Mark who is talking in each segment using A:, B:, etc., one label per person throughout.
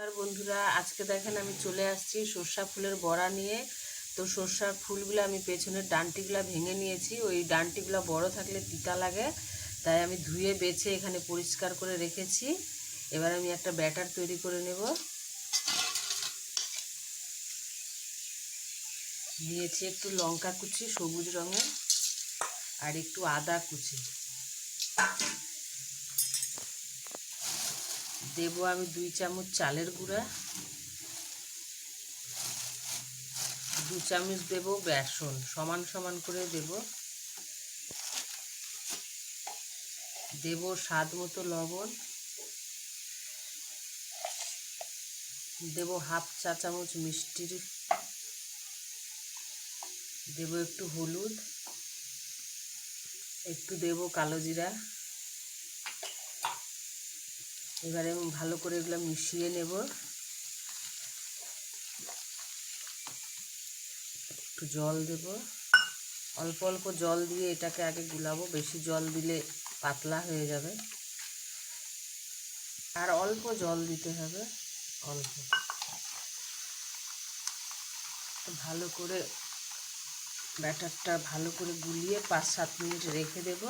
A: নমস্কার বন্ধুরা, আজকে দেখেন আমি চলে আসছি সর্ষা ফুলের বড়া নিয়ে। তো সর্ষার ফুলগুলো আমি পেছনের ডান্টিগুলো ভেঙে নিয়েছি। ওই ডান্টিগুলো বড় থাকলে তিতা লাগে, তাই আমি ধুয়ে বেছে এখানে পরিষ্কার করে রেখেছি। এবার আমি একটা ব্যাটার তৈরি করে নেব। নিয়েছি একটু লঙ্কা কুচি সবুজ রঙের আর একটু আদা কুচি। দেব আমি 2 চামচ চালের গুঁড়া, 2 চামচ দেব বেসন, সমান সমান করে দেব। দেব স্বাদ মতো লবণ, দেব হাফ চা চামচ মিষ্টির, দেব একটু হলুদ, একটু দেব কালো জিরা। এবারে আমি ভালো করে এগুলো মিশিয়ে নেব। একটু জল দেব, অল্প অল্প জল দিয়ে এটাকে আগে গুলাবো, বেশি জল দিলে পাতলা হয়ে যাবে। আর অল্প জল দিতে হবে, অল্প। ভালো করে ব্যাটারটা ভালো করে গুলিয়ে 5-7 মিনিট রেখে দেব।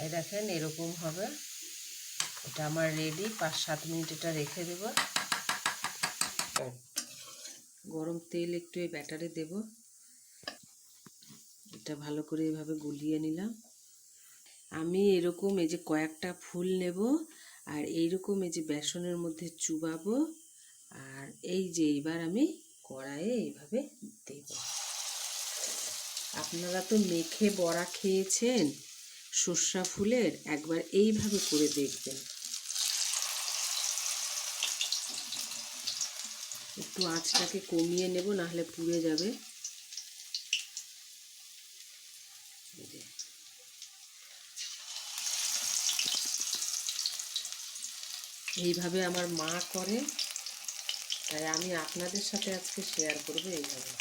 A: এই দেখেন এরকম হবে, এটা আমার রেডি। 5-7 মিনিট এটা রেখে দেব। গরম তেল একটু এই ব্যাটারে দেব, এটা ভালো করে এভাবে গুলিয়ে নিলাম। আমি এরকম এই যে কয়েকটা ফুল নেব আর এইরকম এই যে বেসনের মধ্যে চুবাবো, আর এই যে এবার আমি কড়াইয়ে এইভাবে দেব। আপনারা তো মেখে বড়া খেয়েছেন সর্ষা ফুলের, একবার এইভাবে করে দেখবেন। একটু আঁচটাকে কমিয়ে নেব, নাহলে পুড়ে যাবে। এইভাবে আমার মা করে, তাই আমি আপনাদের সাথে আজকে শেয়ার করব এইভাবে।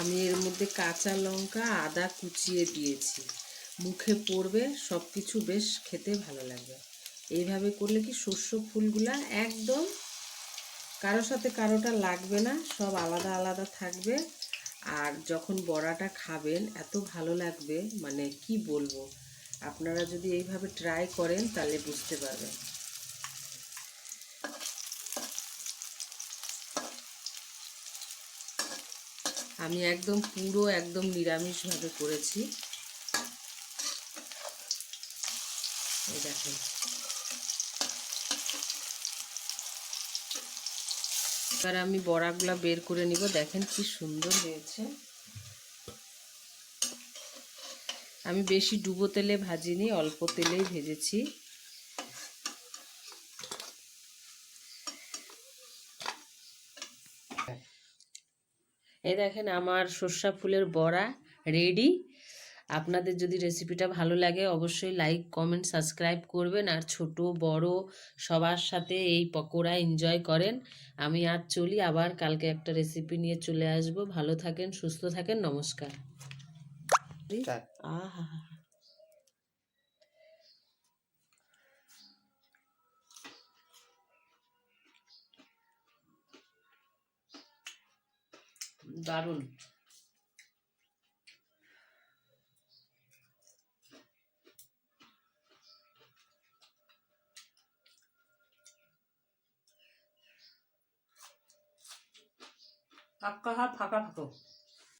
A: আমি এর মধ্যে কাঁচা লঙ্কা আদা কুচিয়ে দিয়েছি, মুখে পড়বে, সব কিছু বেশ খেতে ভালো লাগবে। এইভাবে করলে কি সর্ষে ফুলগুলা একদম কারোর সাথে কারোটা লাগবে না, সব আলাদা আলাদা থাকবে। আর যখন বড়াটা খাবেন এত ভালো লাগবে, মানে কি বলবো। আপনারা যদি এইভাবে ট্রাই করেন তাহলে বুঝতে পারবেন। আমি একদম পুরো একদম নিরামিষভাবে করেছি। এই দেখেন, এবার আমি বড়াগুলা বের করে নিব। দেখেন কি সুন্দর হয়েছে। আমি বেশি ডুবো তেলে ভাজিনি, অল্প তেলেই ভেজেছি। এই দেখেন আমার সর্ষা ফুলের বড়া রেডি। আপনাদের যদি রেসিপিটা ভালো লাগে অবশ্যই লাইক কমেন্ট সাবস্ক্রাইব করবেন, আর ছোট বড় সবার সাথে এই পকোড়া এনজয় করেন। আমি আজ চলি, আবার কালকে একটা রেসিপি নিয়ে চলে আসব। ভালো থাকেন, সুস্থ থাকেন, নমস্কার। আহা, দারুণ। ফাঁকা ফাঁকা ফাঁকা।